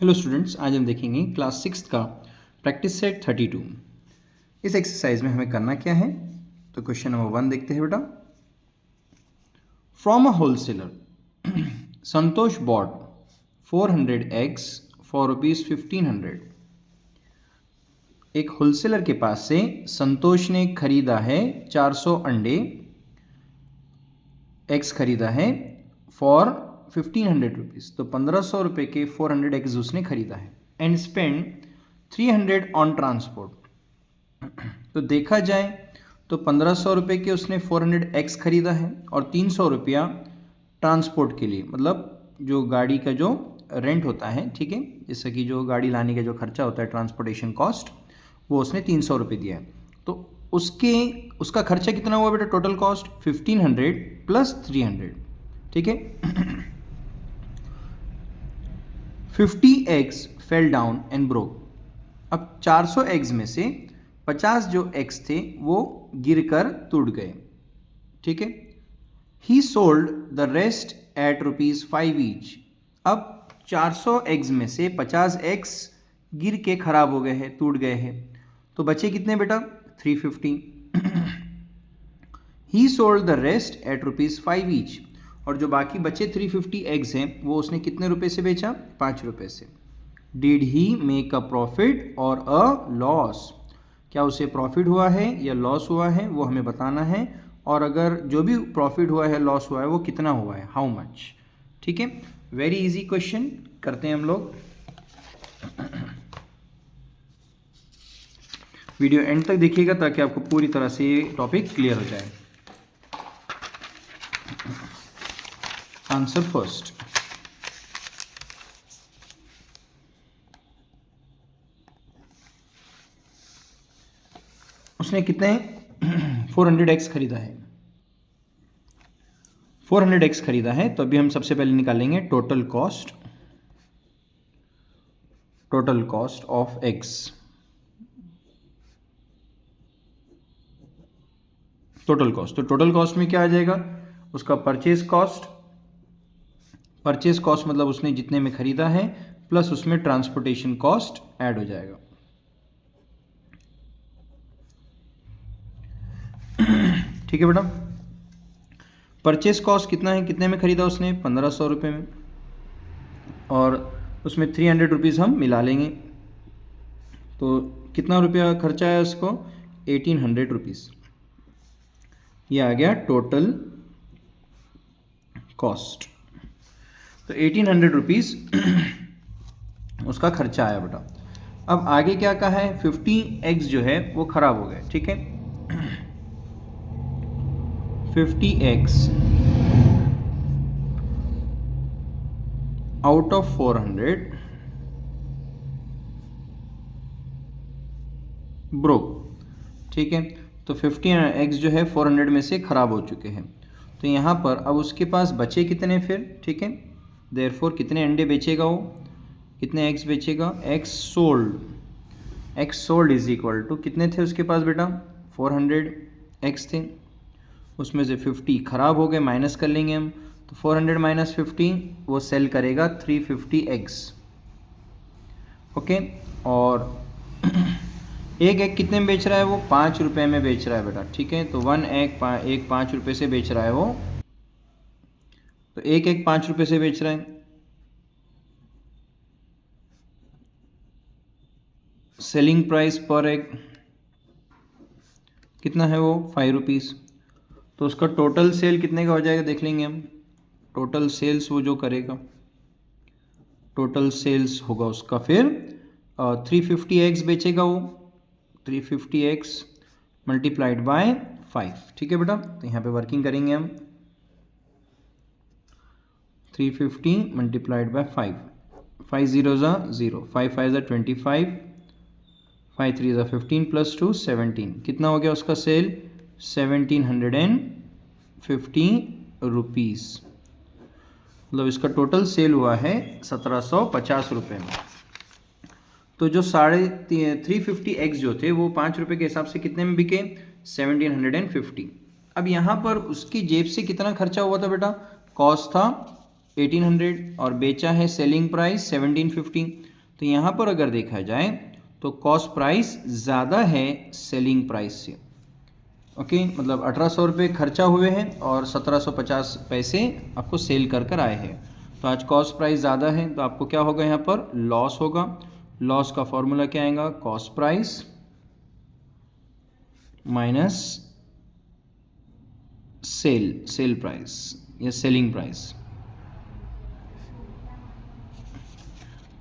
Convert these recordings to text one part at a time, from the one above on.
Hello students, आज हम देखेंगे क्लास 6 का प्रैक्टिस सेट 32। इस एक्सरसाइज में हमें करना क्या है, तो क्वेश्चन नंबर 1 देखते हैं बेटा। From a wholesaler Santosh bought 400 eggs for ₹1500। एक होलसेलर के पास से संतोष ने खरीदा है 400 अंडे, एग्स खरीदा है फॉर 1500 रुपीज़, तो 1500 रुपये के 400 एग्स उसने खरीदा है। And spend 300 on transport. तो देखा जाए तो 1500 रुपये के उसने 400 एग्स खरीदा है और 300 रुपया ट्रांसपोर्ट के लिए, मतलब जो गाड़ी का जो रेंट होता है, ठीक है, जैसे कि जो गाड़ी लाने का जो खर्चा होता है ट्रांसपोर्टेशन कॉस्ट, वो उसने 300 रुपये दिया है। तो उसका खर्चा कितना हुआ बेटा? टोटल कॉस्ट 1500 प्लस 300, ठीक है। 50 eggs fell down and broke. अब 400 एग्स में से 50 जो एग्स थे वो गिरकर टूट गए, ठीक है। ही sold the rest at ₹5 each. अब 400 एग्स में से 50 एग्स गिर के खराब हो गए हैं, टूट गए हैं, तो बचे कितने बेटा? 350। ही sold the rest at ₹5 each, और जो बाकी बचे 350 एग्स हैं वो उसने कितने रुपए से बेचा? 5 रुपए से। Did he make a profit और अ लॉस? क्या उसे प्रॉफिट हुआ है या लॉस हुआ है, वो हमें बताना है। और अगर जो भी प्रॉफिट हुआ है, लॉस हुआ है, वो कितना हुआ है, हाउ मच, ठीक है। वेरी इजी क्वेश्चन करते हैं हम लोग। वीडियो एंड तक देखिएगा ताकि आपको पूरी तरह से ये टॉपिक क्लियर हो जाए। Answer first. उसने कितने 400 एक्स खरीदा है? 400 एक्स खरीदा है, तो अभी हम सबसे पहले निकालेंगे total cost of x. Total cost, तो टोटल कॉस्ट में क्या आ जाएगा? उसका परचेज कॉस्ट मतलब उसने जितने में खरीदा है प्लस उसमें ट्रांसपोर्टेशन कॉस्ट ऐड हो जाएगा। ठीक है बेटा। परचेज कॉस्ट कितना है, कितने में खरीदा उसने? 1500 रुपये में, और उसमें 300 रुपीज़ हम मिला लेंगे, तो कितना रुपया खर्चा है उसको? 1800 रुपीज़। ये आ गया टोटल कॉस्ट। तो 1800 रुपीज़ उसका खर्चा आया बेटा। अब आगे क्या कहा है? 50 एग्स जो है वो खराब हो गए, ठीक है। 50 एग्स आउट ऑफ 400 ब्रोक, ठीक है। तो 50 एग्स जो है 400 में से खराब हो चुके हैं। तो यहाँ पर अब उसके पास बचे कितने फिर, ठीक है। देयरफॉर कितने अंडे बेचेगा वो, कितने एग्स बेचेगा? X sold is equal to, कितने थे उसके पास बेटा? 400 एग्स थे, उसमें से 50 खराब हो गए, माइनस कर लेंगे हम। तो 400 माइनस 50, वो सेल करेगा 350 एग्स, ओके। और एक एग कितने में बेच रहा है वो? 5 रुपये में बेच रहा है बेटा, ठीक है। तो एक 5 रुपये से बेच रहा है वो, तो एक एग 5 रुपये से बेच रहा है। सेलिंग प्राइस पर एग कितना है वो? 5 रुपीज़। तो उसका टोटल सेल कितने का हो जाएगा, देख लेंगे हम। टोटल सेल्स वो जो करेगा, टोटल सेल्स होगा उसका फिर 350 एग्स बेचेगा वो, 350 एक्स मल्टीप्लाइड बाय 5, ठीक है बेटा। तो यहाँ पे वर्किंग करेंगे हम, 350 मल्टीप्लाइड बाय 5, 5 0 ज़ा 0, 5 5 ज़ा 25, 5 3 ज़ा 15 प्लस 2 17। कितना हो गया उसका सेल? 1750 रुपीज़। मतलब इसका टोटल सेल हुआ है 1750 रुपये में। तो जो 350 एग्स जो थे वो 5 रुपये के हिसाब से कितने में बिके? 1750। अब यहाँ पर उसकी जेब से कितना खर्चा हुआ था बेटा? कॉस्ट था 1800 और बेचा है सेलिंग प्राइस 1750, तो यहाँ पर अगर देखा जाए तो कॉस्ट प्राइस ज़्यादा है सेलिंग प्राइस से। ओके, मतलब 1800 रुपये खर्चा हुए हैं और 1750 पैसे आपको सेल कर आए हैं। तो आज कॉस्ट प्राइस ज़्यादा है तो आपको क्या होगा, यहाँ पर लॉस होगा। लॉस का फॉर्मूला क्या आएगा, cost price minus sale price या सेलिंग प्राइस।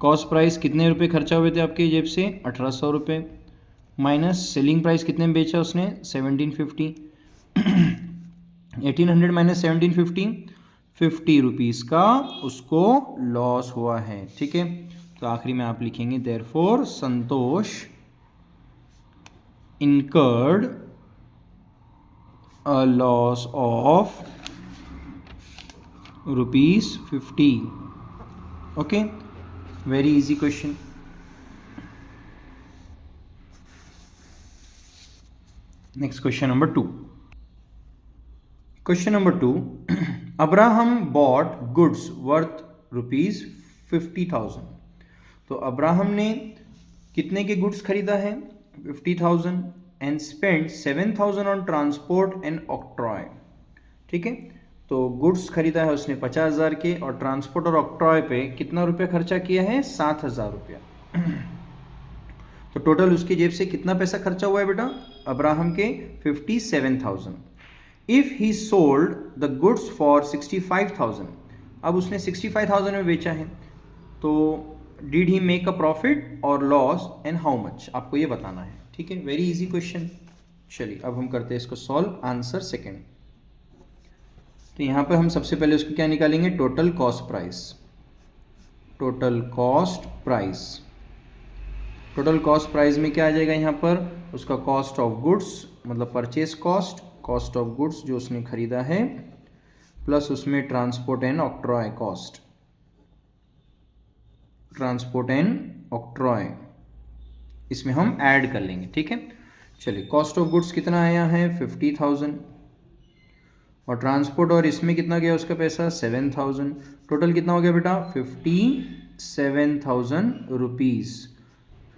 कॉस्ट प्राइस कितने रुपए खर्चा हुए थे आपके जेब से, 1800 रुपये, माइनस सेलिंग प्राइस कितने में बेचा उसने, 1750। 1800 माइनस 1750, 50 रुपीज़ का उसको लॉस हुआ है। ठीक है, तो आखिरी में आप लिखेंगे therefore Santosh incurred a loss of ₹50. Okay, very easy question. Next question number 2. Question number 2. Abraham bought goods worth ₹50,000. तो अब्राहम ने कितने के गुड्स खरीदा है, 50,000, and spend 7,000 on transport and octroi. ठीक है, तो गुड्स खरीदा है उसने 50,000 के और ट्रांसपोर्ट और ऑक्ट्रॉय पे कितना रुपया खर्चा किया है, 7,000 रुपया। तो टोटल उसके जेब से कितना पैसा खर्चा हुआ है बेटा, अब्राहम के 57,000। If he sold the goods for 65,000, अब उसने 65,000 में बेचा है, तो did he make a profit और लॉस एंड हाउ मच, आपको ये बताना है। ठीक है, वेरी इजी क्वेश्चन। चलिए अब हम करते हैं इसको सॉल्व। आंसर सेकंड, तो यहाँ पर हम सबसे पहले उसको क्या निकालेंगे, total cost price. Total cost price, total cost price में क्या आ जाएगा, यहाँ पर उसका कॉस्ट ऑफ गुड्स मतलब purchase cost, cost of goods जो उसने खरीदा है, प्लस उसमें transport and octroi cost, transport and octroi इसमें हम ऐड कर लेंगे। ठीक है, चलिए कॉस्ट ऑफ गुड्स कितना आया है, 50,000, और ट्रांसपोर्ट और इसमें कितना गया उसका पैसा, 7,000। टोटल कितना हो गया बेटा, 57,000 रुपीज़।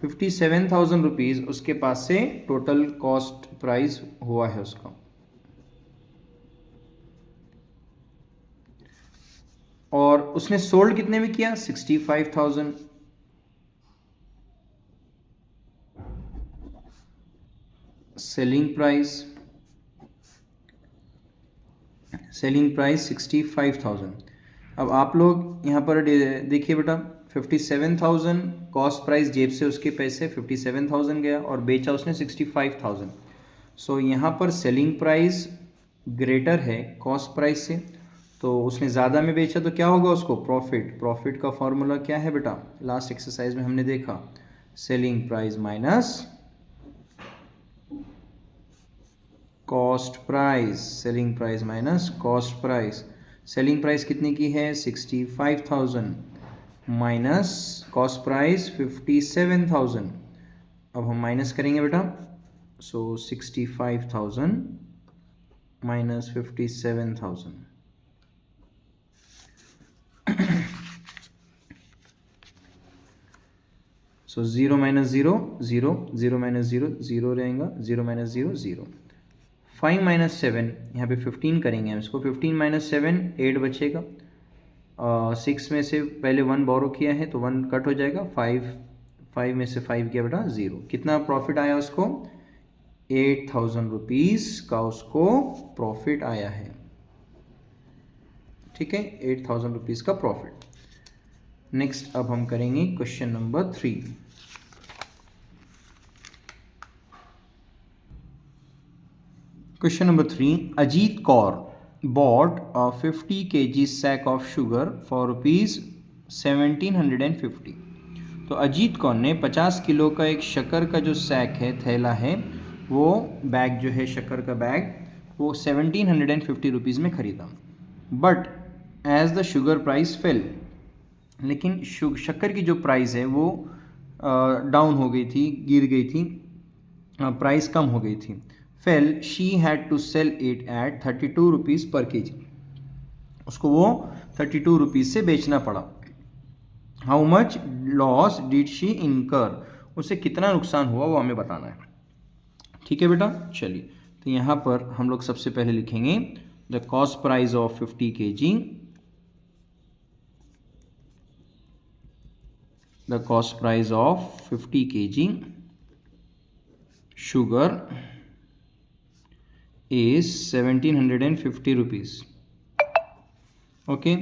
57,000 रुपीज़ उसके पास से टोटल कॉस्ट प्राइस हुआ है उसका। और उसने सोल्ड कितने में किया, 65,000। Selling price 65,000। अब आप लोग यहाँ पर देखिए बेटा, 57,000 कॉस्ट प्राइस, जेब से उसके पैसे 57,000 गया और बेचा उसने 65,000। सो यहाँ पर सेलिंग प्राइस ग्रेटर है कॉस्ट प्राइस से, तो उसने ज़्यादा में बेचा तो क्या होगा उसको, प्रॉफिट। प्रॉफिट का फॉर्मूला क्या है बेटा, लास्ट एक्सरसाइज में हमने देखा, selling price minus cost price, selling price minus cost price. Selling price कितने की है, 65,000 माइनस कॉस्ट प्राइस 57,000। अब हम माइनस करेंगे बेटा, सो 65,000 माइनस 57,000, सो 0 माइनस 0 0, 0 माइनस 0 0 रहेगा, 0 माइनस 0 0। 5 माइनस 7, यहाँ पे 15 करेंगे हम इसको, 15 माइनस 7 8 बचेगा। 6 में से पहले 1 बोरो किया है तो 1 कट हो जाएगा, 5 में से 5 किया बेटा 0। कितना प्रॉफिट आया उसको, 8,000 रुपीज़ का उसको प्रॉफिट आया है। ठीक है, 8,000 रुपीज़ का प्रॉफिट। नेक्स्ट अब हम करेंगे question number 3। Question number 3. Ajit Kaur bought a 50 kg sack of sugar for ₹1,750. तो अजीत कौर ने 50 किलो का एक शक्कर का जो सैक है, थैला है, वो बैग जो है शक्कर का बैग, वो 1,750 रुपीज़ में ख़रीदा। But as the sugar price fell, लेकिन शक्कर की जो प्राइस है वो डाउन हो गई थी, गिर गई थी, प्राइस कम हो गई थी। Fell, she had to sell it at 32 rupees per kg, उसको वो 32 रुपीज़ से बेचना पड़ा। How much loss did she incur, उसे कितना नुकसान हुआ वो हमें बताना है। ठीक है बेटा, चलिए तो यहाँ पर हम लोग सबसे पहले लिखेंगे the cost price of 50 kg, the cost price of 50 kg sugar is 1750 rupees. Okay,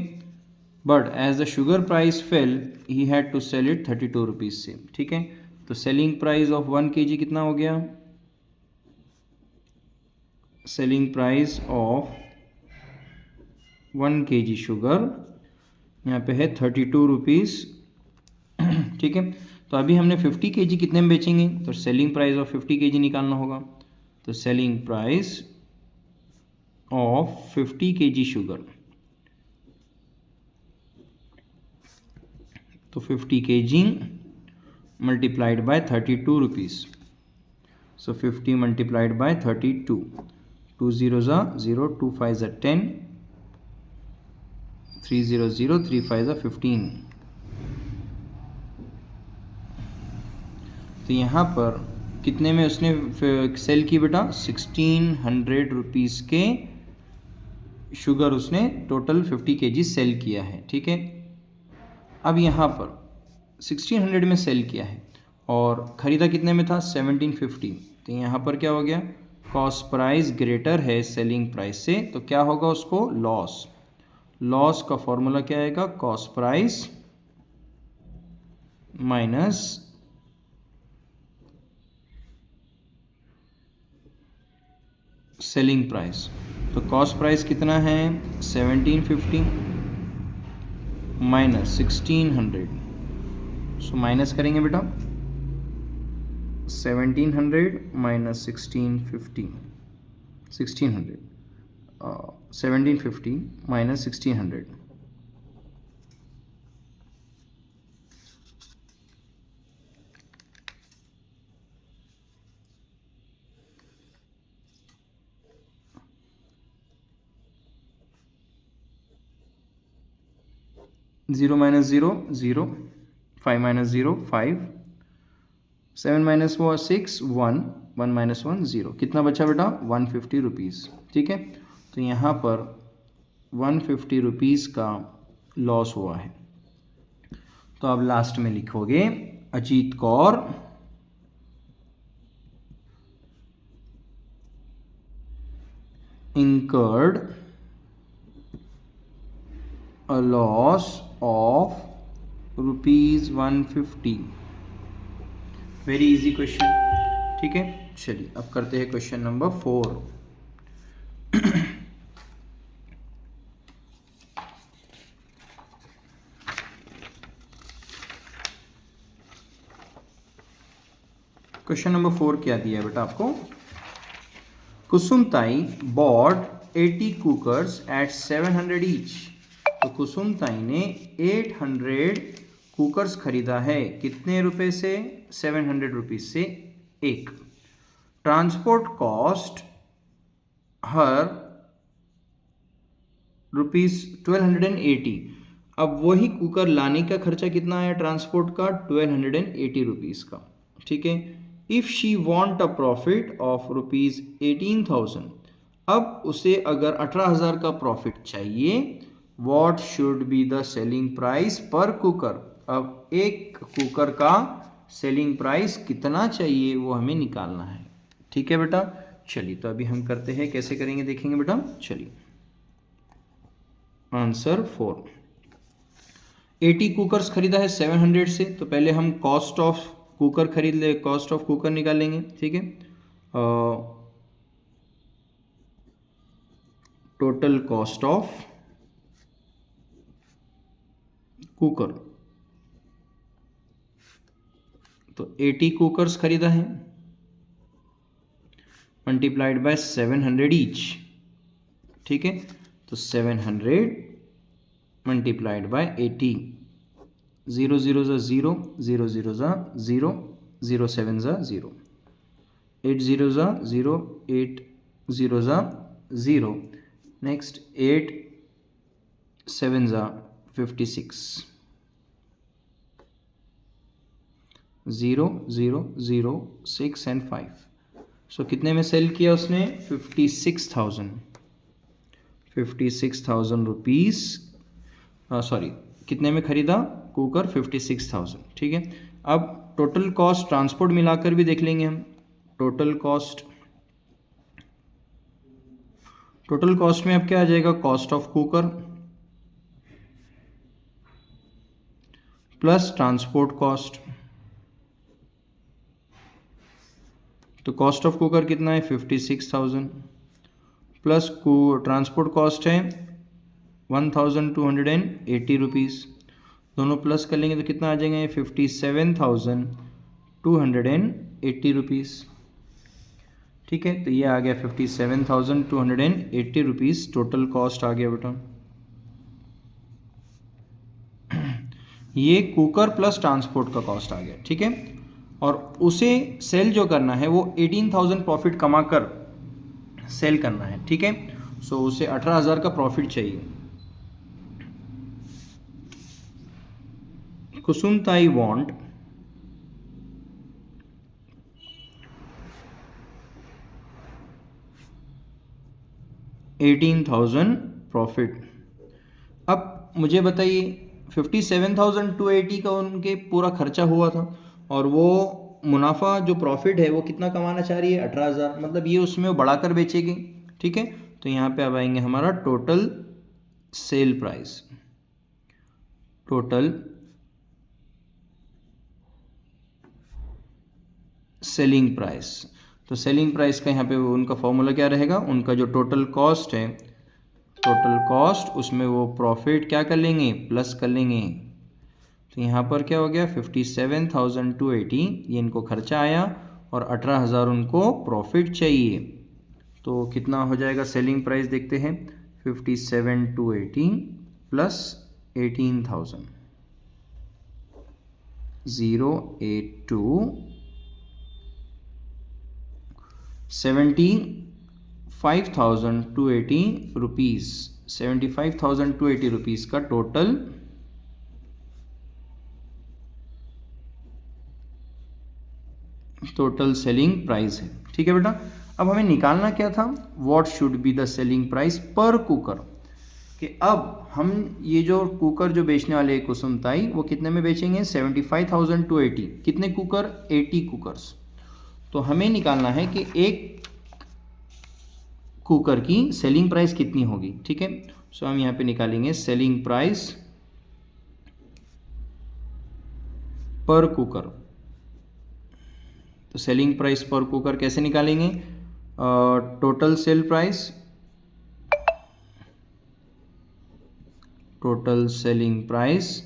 but as the sugar price fell he had to sell it 32 rupees से। ठीक है, तो सेलिंग प्राइस ऑफ 1 kg कितना हो गया, selling price of 1 kg sugar यहाँ पे है 32 रुपीज़। ठीक है, तो अभी हमने 50 kg कितने में बेचेंगे, तो सेलिंग प्राइस ऑफ 50 kg निकालना होगा। तो selling price of 50 kg sugar, तो 50 kg multiplied by 32 rupees, so 50 multiplied by 32, 2 0 ज़ा 0, 2 5 ज़ा 10, 3 0 0, 3 5 ज़ा 15। तो यहाँ पर कितने में उसने सेल की बेटा, 1600 रुपीज़ के शुगर उसने टोटल 50 kg सेल किया है। ठीक है, अब यहाँ पर 1600 में सेल किया है और ख़रीदा कितने में था, 1750। तो यहाँ पर क्या हो गया, कॉस्ट प्राइस ग्रेटर है सेलिंग प्राइस से, तो क्या होगा उसको, लॉस। लॉस का फॉर्मूला क्या आएगा, cost price minus selling price. तो कॉस्ट प्राइस कितना है, 1750 माइनस 1600, सो माइनस करेंगे बेटा, 1700 minus 1650, 1600, 1750 minus 1600, zero minus zero zero, 5 minus zero 5, 7 minus वो 6, 1, 1 माइनस 1 0, कितना बचा बेटा, 150 रुपीज़। ठीक है, तो यहाँ पर 150 रुपीज़ का लॉस हुआ है। तो अब लास्ट में लिखोगे Ajit Kaur incurred a loss of rupees 150। Very easy question. ठीक है, चलिए अब करते हैं क्वेश्चन नंबर 4। क्वेश्चन नंबर 4 क्या दिया है बेटा आपको, Kusumtai bought 80 cookers at 700 each. तो कुसुमताई ने 800 कुकर्स खरीदा है, कितने रुपए से, 700 रुपीज़ से एक। ट्रांसपोर्ट कॉस्ट हर रुपीज़ 1280। अब वही कुकर लाने का खर्चा कितना आया ट्रांसपोर्ट का, 1280 रुपीज़ का। ठीक है, if she want a profit of rupees 18,000, अब उसे अगर 18,000 का प्रॉफिट चाहिए, what should be the selling price पर कुकर। अब एक कुकर का सेलिंग प्राइस कितना चाहिए वो हमें निकालना है। ठीक है बेटा, चलिए तो अभी हम करते हैं, कैसे करेंगे देखेंगे बेटा। चलिए आंसर 4, 80 कुकर्स खरीदा है 700 से, तो पहले हम कॉस्ट ऑफ कुकर खरीद ले, कॉस्ट ऑफ कुकर निकाल लेंगे। ठीक है, टोटल कॉस्ट ऑफ कुकर, तो 80 कुकर्स खरीदा है मल्टीप्लाइड बाय 700 ईच। ठीक है, तो 700 मल्टीप्लाइड बाय 80, 0 0 ज़ा 0, 0 0 ज़ा 0, 0 7 ज़ा 0, 8 0 ज़ा 0, 8 0 ज़ा 0, नेक्स्ट 8 7 ज़ा 56, 0 0 0 6 एंड 5। सो कितने में सेल किया उसने? 56,000 रुपीज़। सॉरी, कितने में खरीदा कुकर? 56,000। ठीक है, अब टोटल कॉस्ट ट्रांसपोर्ट मिलाकर भी देख लेंगे हम। टोटल कॉस्ट में अब क्या आ जाएगा? Cost of cooker plus transport cost. तो कॉस्ट ऑफ कुकर कितना है? 56,000 प्लस ट्रांसपोर्ट कॉस्ट है 1,280 रुपीज़। दोनों प्लस कर लेंगे तो कितना आ जाएगा? 57,280 रुपीज़। ठीक है, तो ये आ गया 57,280 रुपीज़ टोटल कॉस्ट आ गया बेटा। ये कुकर प्लस ट्रांसपोर्ट का कॉस्ट आ गया। ठीक है, और उसे सेल जो करना है वो 18,000 प्रॉफिट कमा कर सेल करना है। ठीक है, सो उसे 18,000 का प्रॉफिट चाहिए। Kusumtai want 18,000 profit. अब मुझे बताइए 57,280 का उनके पूरा खर्चा हुआ था और वो मुनाफा जो प्रॉफिट है वो कितना कमाना चाह रही है? 18,000। मतलब ये उसमें वो बढ़ाकर बेचेगी। ठीक है, तो यहाँ पे अब आएंगे हमारा total sale price. Total selling price. तो सेलिंग प्राइस का यहाँ पे उनका फॉर्मूला क्या रहेगा? उनका जो टोटल कॉस्ट है, टोटल कॉस्ट, उसमें वो प्रॉफिट क्या कर लेंगे? प्लस कर लेंगे। तो यहाँ पर क्या हो गया? 57,280 ये इनको खर्चा आया और 18,000 उनको प्रॉफिट चाहिए। तो कितना हो जाएगा सेलिंग प्राइस? देखते हैं। 57,280 प्लस 18,000 082 75,280 रुपीज़। 75,280 रुपीज़ का टोटल सेलिंग प्राइस है। ठीक है बेटा, अब हमें निकालना क्या था? What should be the selling price पर कुकर। कि अब हम ये जो कुकर जो बेचने वाले कुसुमताई वो कितने में बेचेंगे? 75,280। कितने कुकर? 80 कुकर्स। तो हमें निकालना है कि एक कुकर की सेलिंग प्राइस कितनी होगी। ठीक है, सो हम यहाँ पे निकालेंगे सेलिंग प्राइस पर कुकर। तो सेलिंग प्राइस पर कुकर कैसे निकालेंगे? Total sale price, total selling price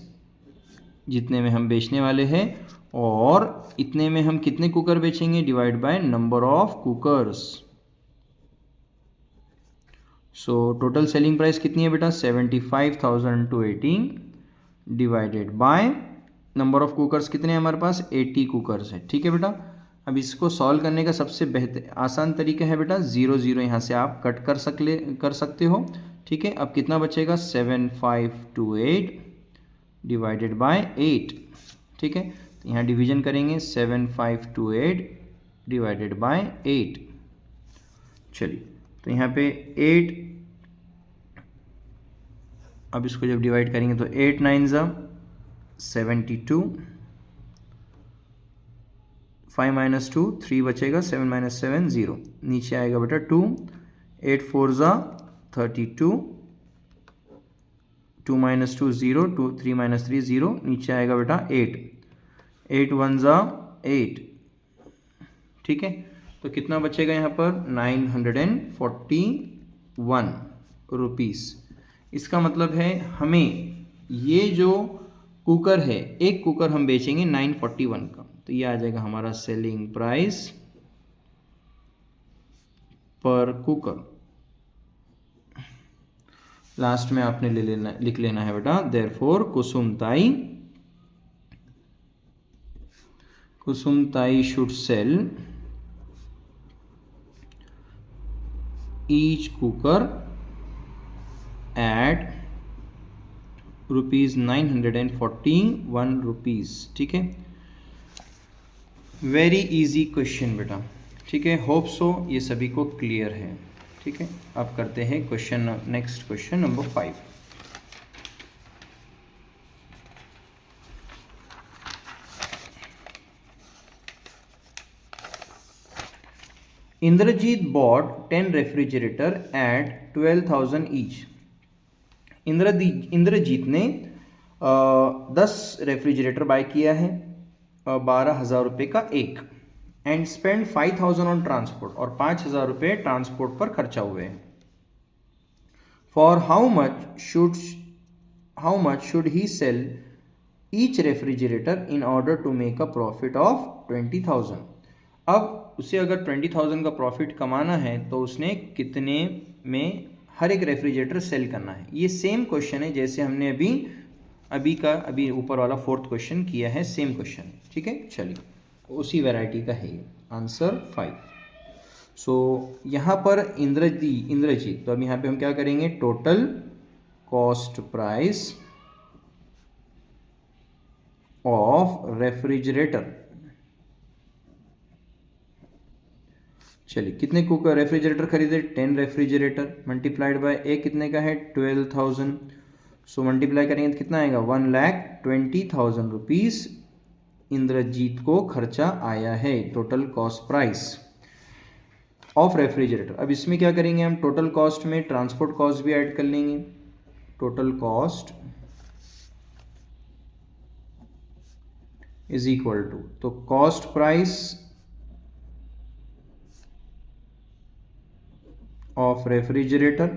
जितने में हम बेचने वाले हैं और इतने में हम कितने कुकर बेचेंगे, divide by number of cookers. So total selling price कितनी है बेटा? 75,280 divided by number of cookers कितने हैं हमारे पास? 80 कुकर्स है। ठीक है बेटा, अब इसको सॉल्व करने का सबसे बेहतर आसान तरीका है बेटा 0 0 यहाँ से आप कट कर सकते हो। ठीक है, अब कितना बचेगा? 7528 डिवाइडेड बाय 8। ठीक है, तो यहाँ डिवीजन करेंगे 7528 डिवाइडेड बाय 8। चलिए, तो यहाँ पे 8, अब इसको जब डिवाइड करेंगे तो 8 9 72, 5 - 2 3 बचेगा, 7 - 7 0, नीचे आएगा बेटा 2, 8 4 32, 2 - 2 0, 2 3 - 3 0, नीचे आएगा बेटा 8, 8 1 8। ठीक है, तो कितना बचेगा यहाँ पर? 941 रुपीज़। इसका मतलब है हमें ये जो कुकर है, एक कुकर हम बेचेंगे 941 का, तो ये आ जाएगा हमारा सेलिंग प्राइस पर कुकर। लास्ट में आपने लिख लेना है बेटा therefore Kusumtai should sell each cooker at ₹941 rupees. ठीक है, वेरी इजी क्वेश्चन बेटा, ठीक है। होप सो ये सभी को क्लियर है, ठीक है। अब करते हैं question, next question number 5। Indrajit bought 10 refrigerator at 12,000 each. Indrajit ने 10 रेफ्रिजरेटर बाय किया है 12,000 रुपये का एक, एंड स्पेंड 5,000 ऑन ट्रांसपोर्ट, और 5,000 रुपये ट्रांसपोर्ट पर खर्चा हुए हैं। For how much should he sell each refrigerator in order to make a profit of 20,000। अब उसे अगर 20,000 का प्रॉफिट कमाना है तो उसने कितने में हर एक रेफ्रिजरेटर सेल करना है। ये सेम क्वेश्चन है जैसे हमने अभी ऊपर वाला 4th क्वेश्चन किया है, सेम क्वेश्चन, ठीक है। चलिए, उसी वैरायटी का है ये आंसर 5। सो यहाँ पर इंद्रजीत, तो अब यहाँ पे हम क्या करेंगे, total cost price of refrigerator. चलिए, कितने कुक रेफ्रिजरेटर खरीदे, 10 रेफ्रिजरेटर, मल्टीप्लाइड बाय ए कितने का है 12,000। सो मल्टीप्लाई करेंगे तो कितना आएगा 1,20,000 रुपीज़ इंद्रजीत को खर्चा आया है, total cost price of refrigerator. अब इसमें क्या करेंगे हम, टोटल कॉस्ट में ट्रांसपोर्ट कॉस्ट भी ऐड कर लेंगे। Total cost is equal to, तो cost price of refrigerator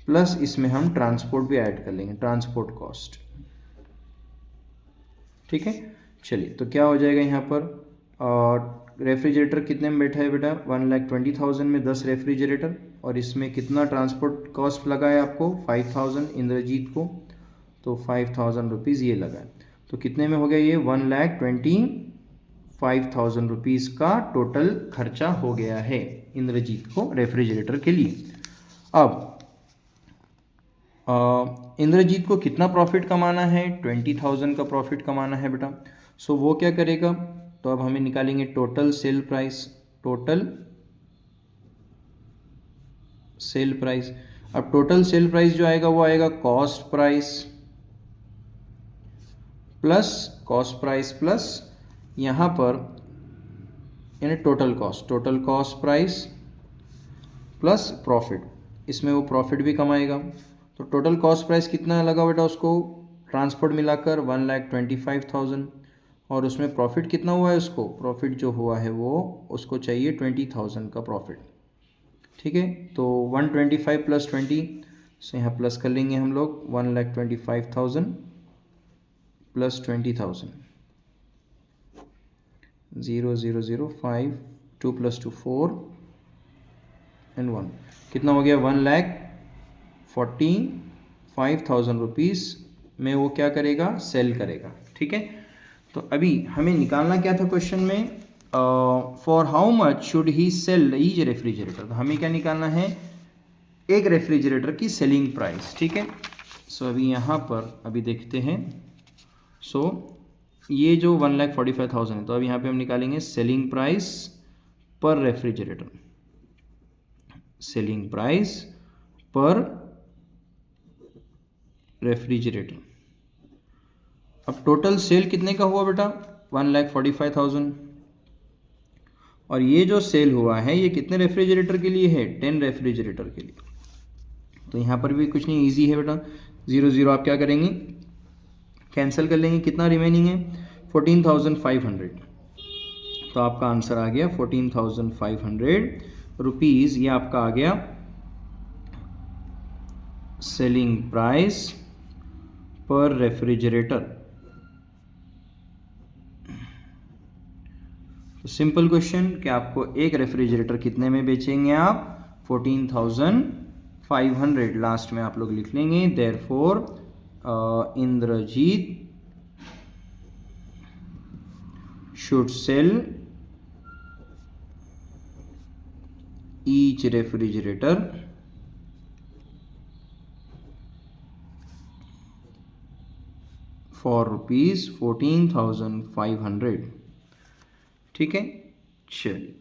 plus इसमें हम ट्रांसपोर्ट भी ऐड कर लेंगे, ट्रांसपोर्ट कॉस्ट, ठीक है। चलिए, तो क्या हो जाएगा यहाँ पर, रेफ्रिजरेटर कितने में बैठा है बेटा 1,20,000 में 10 रेफ्रिजरेटर, और इसमें कितना ट्रांसपोर्ट कॉस्ट लगा है आपको 5,000 इंद्रजीत को, तो 5,000 रुपीज़ ये लगा है। तो कितने में हो गया ये 1,25,000 रुपीज़ का टोटल खर्चा हो गया है इंद्रजीत को रेफ्रिजरेटर के लिए। अब इंद्रजीत को कितना प्रॉफिट कमाना है, 20,000 का प्रॉफिट कमाना है बेटा। सो वो क्या करेगा, तो अब हमें निकालेंगे total sale price, total sale price. अब टोटल सेल प्राइस जो आएगा वो आएगा कॉस्ट प्राइस प्लस यहाँ पर यानी total cost price plus profit, इसमें वो प्रॉफिट भी कमाएगा। तो टोटल कॉस्ट प्राइस कितना लगा बेटा उसको, ट्रांसपोर्ट मिलाकर 1,25,000, और उसमें प्रॉफिट कितना हुआ है उसको, प्रॉफिट जो हुआ है वो उसको चाहिए 20,000 का प्रॉफिट, ठीक है। तो 125 प्लस 20 से यहाँ प्लस कर लेंगे हम लोग, 1,25,000 प्लस 20,000, 0 0 0 5 2 + 2 4 एंड 1, कितना हो गया 1,45,000 रुपीज़ में वो क्या करेगा, सेल करेगा, ठीक है। तो अभी हमें निकालना क्या था क्वेश्चन में, for how much should he sell each refrigerator, तो हमें क्या निकालना है, एक रेफ्रिजरेटर की सेलिंग प्राइस, ठीक है। सो अभी यहाँ पर अभी देखते हैं। सो ये जो 1,45,000 है, तो अब यहाँ पे हम निकालेंगे सेलिंग प्राइस पर रेफ्रिजरेटर, सेलिंग प्राइस पर रेफ्रिजरेटर। अब टोटल सेल कितने का हुआ बेटा 1,45,000, और ये जो सेल हुआ है ये कितने रेफ्रिजरेटर के लिए है, 10 रेफ्रिजरेटर के लिए। तो यहाँ पर भी कुछ नहीं, इजी है बेटा, 0 0 आप क्या करेंगे, कैंसिल कर लेंगे, कितना रिमेनिंग है 14,500, तो आपका आंसर आ गया 14,500 रुपीज़, ये आपका आ गया सेलिंग प्राइस पर रेफ्रिजरेटर। तो सिंपल क्वेश्चन कि आपको एक रेफ्रिजरेटर कितने में बेचेंगे आप, 14,500, लास्ट में आप लोग लिख लेंगे therefore Indrajit should sell each refrigerator for rupees 14,500। ठीक है, चलिए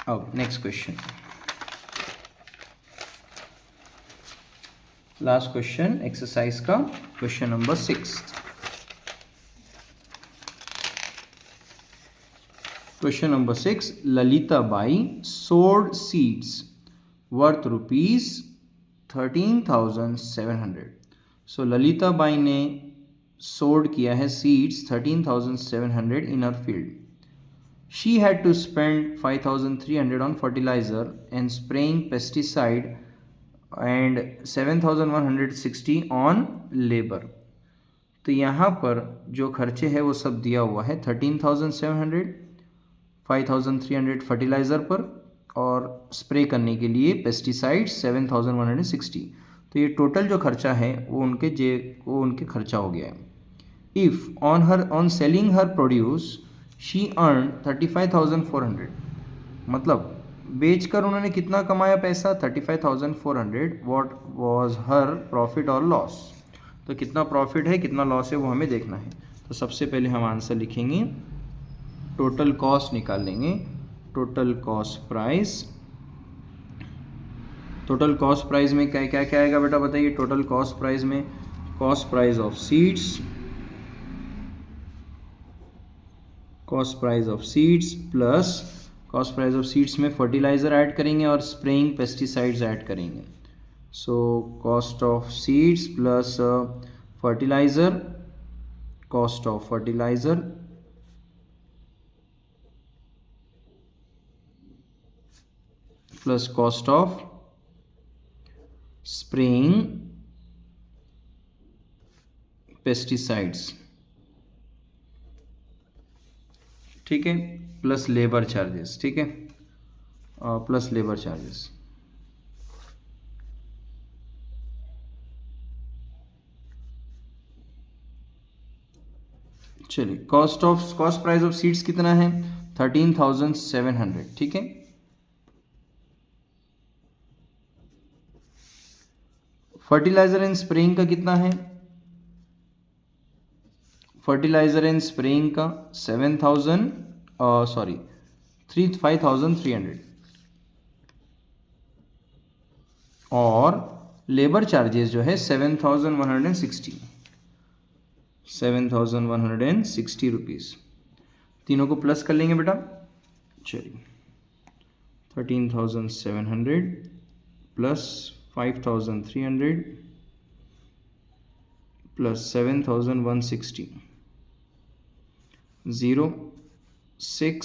अब next question, last question exercise का, question number 6। Question number 6, Lalita Bai sold seeds worth rupees 13,700। सो ललिता बाई ने सोल्ड किया है seeds 13,700 in her field. She had to spend 5,300 on fertiliser and spraying pesticide and 7,160 on labour. तो यहाँ पर जो खर्चे हैं वो सब दिया हुआ है, 13,700, 5,300 फर्टिलाइज़र पर और स्प्रे करने के लिए पेस्टिसाइड्स 7,160। तो ये टोटल जो खर्चा है वो उनके खर्चा हो गया है। If on selling her produce she earn 35,400, मतलब बेचकर उन्होंने कितना कमाया पैसा, 35,400। व्हाट वाज हर प्रॉफिट और लॉस, तो कितना प्रॉफिट है कितना लॉस है वो हमें देखना है। तो सबसे पहले हम आंसर लिखेंगे, टोटल कॉस्ट निकाल लेंगे, total cost price. Total cost price में क्या क्या क्या आएगा बेटा बताइए। टोटल कॉस्ट प्राइस में cost price of seeds, cost price of seeds plus cost price of seeds में फर्टिलाइज़र ऐड करेंगे और स्प्रेइंग पेस्टिसाइड्स ऐड करेंगे। So cost of seeds plus fertiliser, cost of fertiliser plus cost of spraying pesticides, ठीक है, plus labour charges, ठीक है, plus labour charges. चलिए cost price of seeds कितना है, 13,700, ठीक है। फर्टिलाइजर एंड स्प्रेइंग का कितना है, फर्टिलाइजर एंड स्प्रेइंग का 5,300 और लेबर चार्जेस जो है 7,160 रुपीज़। तीनों को प्लस कर लेंगे बेटा। चलिए 13,700 plus 5,300 plus 7,160, 0, 6,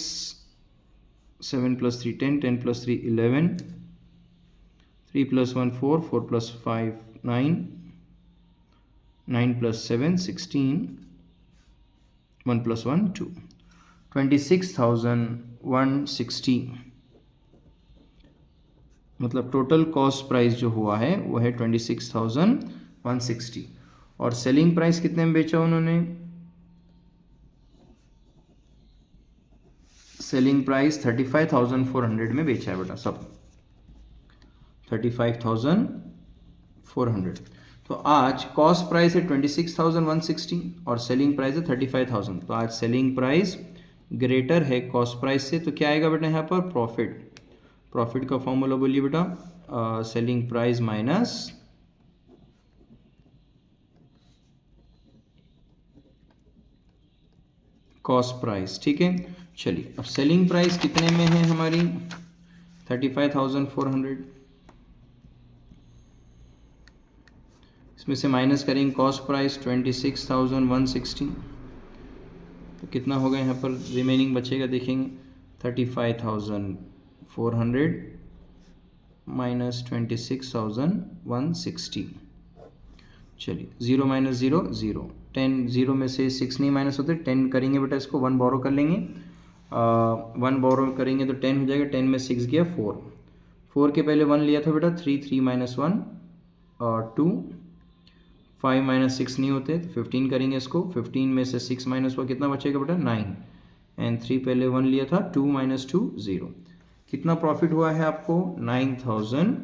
7 plus 3 10, 10 plus 3 11, 3 plus 1 4, 4 plus 5 9, 9 plus 7 16, 1 plus 1 2, 26,160। मतलब टोटल कॉस्ट प्राइस जो हुआ है वो है 26,160 और सेलिंग प्राइस कितने में बेचा उन्होंने, सेलिंग प्राइस 35,400 में बेचा है बेटा सब, 35,400। तो आज कॉस्ट प्राइस है 26,160 और सेलिंग प्राइस है 35,000। तो आज सेलिंग प्राइस ग्रेटर है कॉस्ट प्राइस से, तो क्या आएगा बेटा यहाँ पर, प्रॉफिट। प्रॉफिट का फॉर्मूला बोलिए बेटा, selling price minus cost price, ठीक है। चलिए अब सेलिंग प्राइस कितने में है हमारी, 35,400, इसमें से माइनस करेंगे कॉस्ट प्राइस 26,160, तो कितना होगा यहाँ पर रिमेनिंग बचेगा देखेंगे, 35,400 माइनस 26,160। चलिए 0 माइनस 0 0, 10, 0 में से 6 नहीं माइनस होते, 10 करेंगे बेटा, इसको 1 बोरो कर लेंगे, 1 बोरो करेंगे तो 10 हो जाएगा, 10 में 6 गया 4, 4 के पहले 1 लिया था बेटा, 3, 3 माइनस 1 2, 5 माइनस 6 नहीं होते तो 15 करेंगे इसको, 15 में से 6 माइनस हुआ कितना बचेगा बेटा 9, एंड 3 पहले 1 लिया था, 2 माइनस 2 0। कितना प्रॉफिट हुआ है आपको, 9,000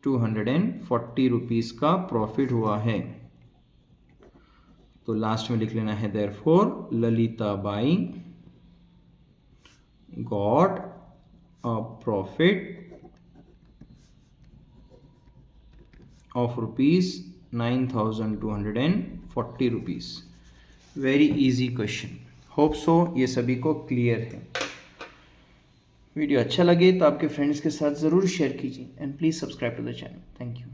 240 रुपीज़ का प्रॉफिट हुआ है। तो लास्ट में लिख लेना है therefore Lalita by got a profit of ₹9,240 rupees. Very easy question. Hope so ये सभी को क्लियर है। वीडियो अच्छा लगे तो आपके फ्रेंड्स के साथ ज़रूर शेयर कीजिए and please subscribe to the channel. Thank you.